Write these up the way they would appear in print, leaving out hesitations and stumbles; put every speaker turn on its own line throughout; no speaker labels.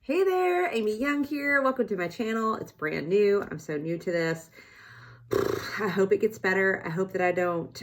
Hey there, Amy Young here. Welcome to my channel. It's brand new. I'm so new to this. I hope it gets better. I hope that I don't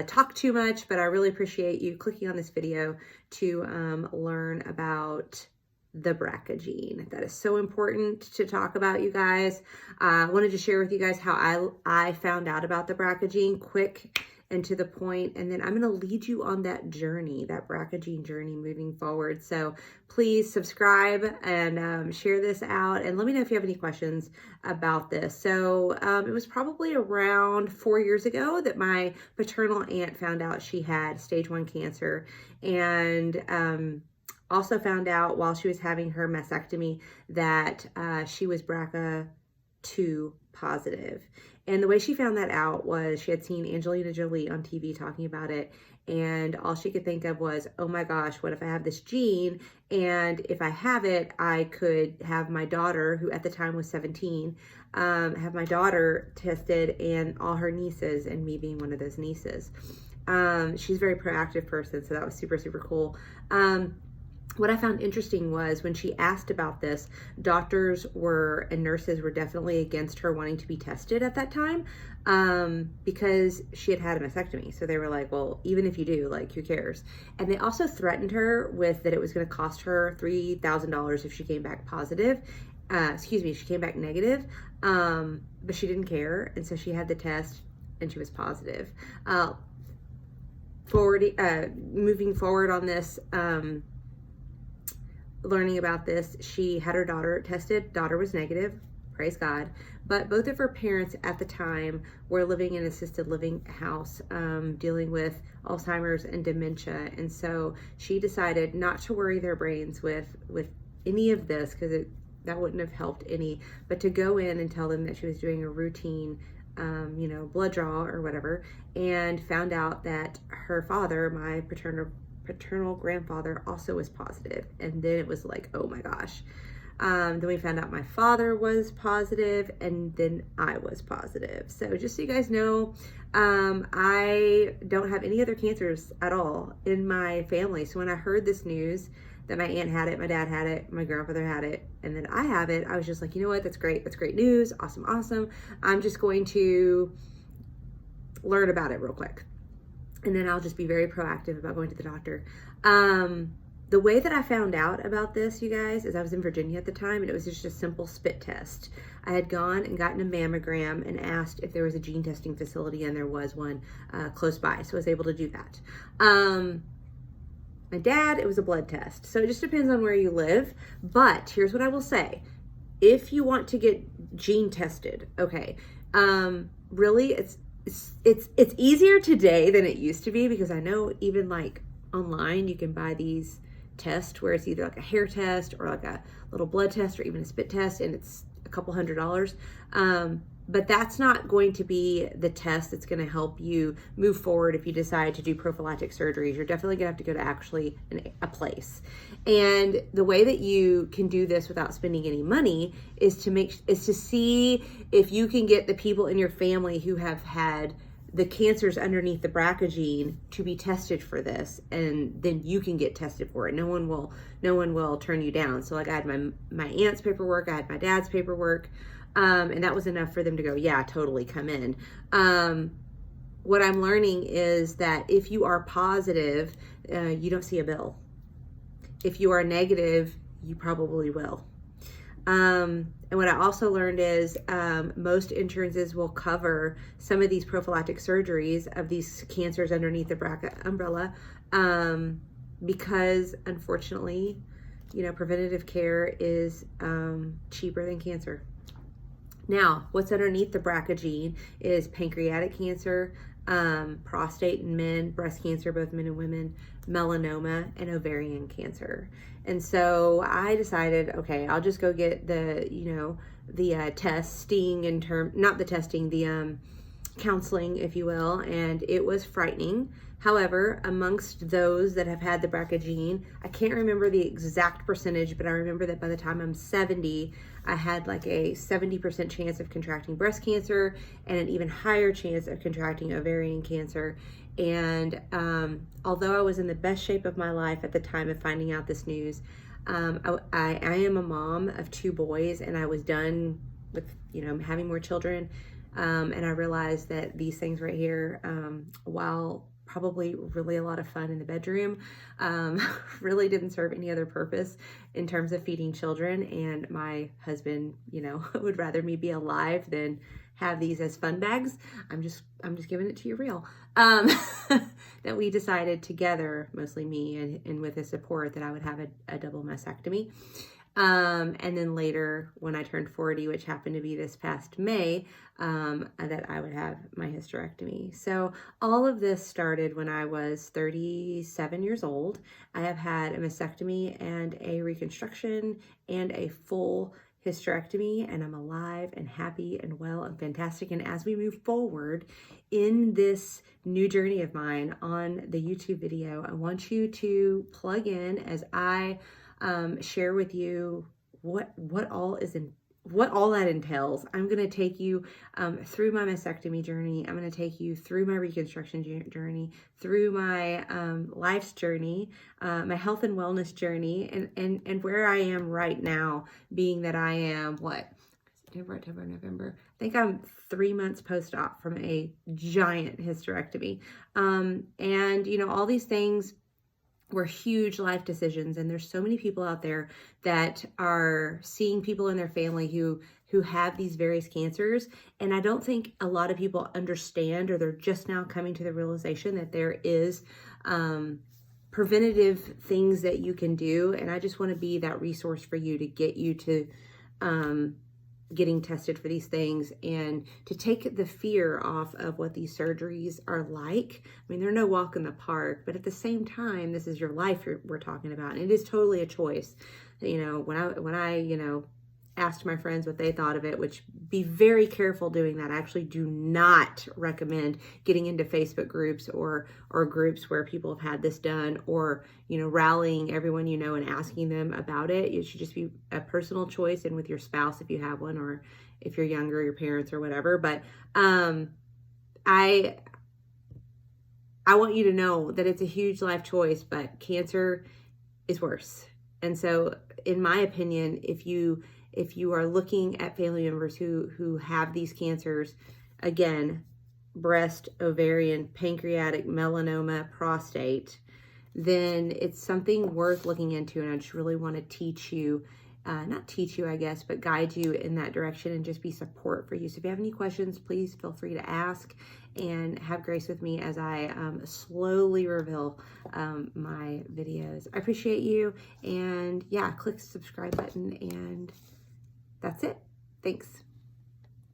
talk too much, but I really appreciate you clicking on this video to learn about the BRCA gene. That is so important to talk about, you guys. I wanted to share with you guys how I found out about the BRCA gene, quick and to the point, and then I'm going to lead you on that journey, that BRCA gene journey moving forward. So please subscribe and share this out, and let me know if you have any questions about this. So it was probably around 4 years ago that my paternal aunt found out she had stage 1 cancer, and also found out while she was having her mastectomy that she was BRCA2 positive. And the way she found that out was she had seen Angelina Jolie on TV talking about it, and all she could think of was, oh my gosh, what if I have this gene, and if I have it, I could have my daughter, who at the time was 17, have my daughter tested, and all her nieces, and me being one of those nieces. She's a very proactive person, so that was super, super cool. What I found interesting was when she asked about this, doctors and nurses were definitely against her wanting to be tested at that time because she had had a mastectomy. So they were like, well, even if you do, like, who cares? And they also threatened her with that it was going to cost her $3,000 if she came back positive. She came back negative, but she didn't care. And so she had the test and she was positive. Moving forward on this, learning about this, she had her daughter tested. Daughter was negative, praise God. But both of her parents at the time were living in an assisted living house, dealing with Alzheimer's and dementia. And so she decided not to worry their brains with any of this, because that wouldn't have helped any, but to go in and tell them that she was doing a routine blood draw or whatever, and found out that her father, my paternal grandfather, also was positive. And then it was like, oh my gosh. Then we found out my father was positive, and then I was positive. So just so you guys know, I don't have any other cancers at all in my family. So when I heard this news that my aunt had it, my dad had it, my grandfather had it, and then I have it, I was just like, you know what, that's great. That's great news. Awesome, awesome. I'm just going to learn about it real quick, and then I'll just be very proactive about going to the doctor. The way that I found out about this, you guys, is I was in Virginia at the time, and it was just a simple spit test. I had gone and gotten a mammogram and asked if there was a gene testing facility, and there was one close by, so I was able to do that. My dad, it was a blood test. So it just depends on where you live. But here's what I will say. If you want to get gene tested, okay, really it's easier today than it used to be, because I know even like online you can buy these tests where it's either like a hair test or like a little blood test or even a spit test, and it's a couple $100s. But that's not going to be the test that's going to help you move forward if you decide to do prophylactic surgeries. You're definitely going to have to go to actually a place. And the way that you can do this without spending any money is to see if you can get the people in your family who have had the cancers underneath the BRCA gene to be tested for this, and then you can get tested for it. No one will turn you down. So like, I had my aunt's paperwork, I had my dad's paperwork, and that was enough for them to go, yeah, totally, come in. What I'm learning is that if you are positive, you don't see a bill. If you are negative, you probably will. And what I also learned is most insurances will cover some of these prophylactic surgeries of these cancers underneath the BRCA umbrella, because unfortunately, preventative care is cheaper than cancer. Now, what's underneath the BRCA gene is pancreatic cancer, prostate in men, breast cancer, both men and women, melanoma, and ovarian cancer. And so I decided, okay, I'll just go get the testing the counseling, if you will, and it was frightening. However, amongst those that have had the BRCA gene, I can't remember the exact percentage, but I remember that by the time I'm 70, I had like a 70% chance of contracting breast cancer and an even higher chance of contracting ovarian cancer. And although I was in the best shape of my life at the time of finding out this news, I am a mom of 2 boys, and I was done with, you know, having more children. And I realized that these things right here, while probably really a lot of fun in the bedroom, really didn't serve any other purpose in terms of feeding children. And my husband, you know, would rather me be alive than have these as fun bags. I'm just giving it to you real. That we decided together, mostly me and with his support, that I would have a double mastectomy. And then later, when I turned 40, which happened to be this past May, that I would have my hysterectomy. So all of this started when I was 37 years old. I have had a mastectomy and a reconstruction and a full hysterectomy, and I'm alive and happy and well and fantastic. And as we move forward in this new journey of mine on the YouTube video, I want you to plug in as I share with you what all that entails. I'm going to take you through my mastectomy journey. I'm going to take you through my reconstruction journey, through my life's journey, my health and wellness journey, and where I am right now, being that I am September, October, November. I think I'm 3 months post-op from a giant hysterectomy. And you know, all these things were huge life decisions, and there's so many people out there that are seeing people in their family who have these various cancers, and I don't think a lot of people understand, or they're just now coming to the realization that there is preventative things that you can do. And I just want to be that resource for you to get you to getting tested for these things, and to take the fear off of what these surgeries are like. I mean, they're no walk in the park, but at the same time, this is your life we're talking about. And it is totally a choice. You know, when I, you know, asked my friends what they thought of it, which be very careful doing that. I actually do not recommend getting into Facebook groups or groups where people have had this done, or, you know, rallying everyone you know and asking them about it. It should just be a personal choice, and with your spouse if you have one, or if you're younger, your parents or whatever. But I want you to know that it's a huge life choice, but cancer is worse. And so, in my opinion, if you are looking at family members who have these cancers, again, breast, ovarian, pancreatic, melanoma, prostate, then it's something worth looking into. And I just really want to teach you, not teach you, I guess, but guide you in that direction and just be support for you. So if you have any questions, please feel free to ask, and have grace with me as I slowly reveal my videos. I appreciate you. And yeah, click the subscribe button, and that's it. Thanks.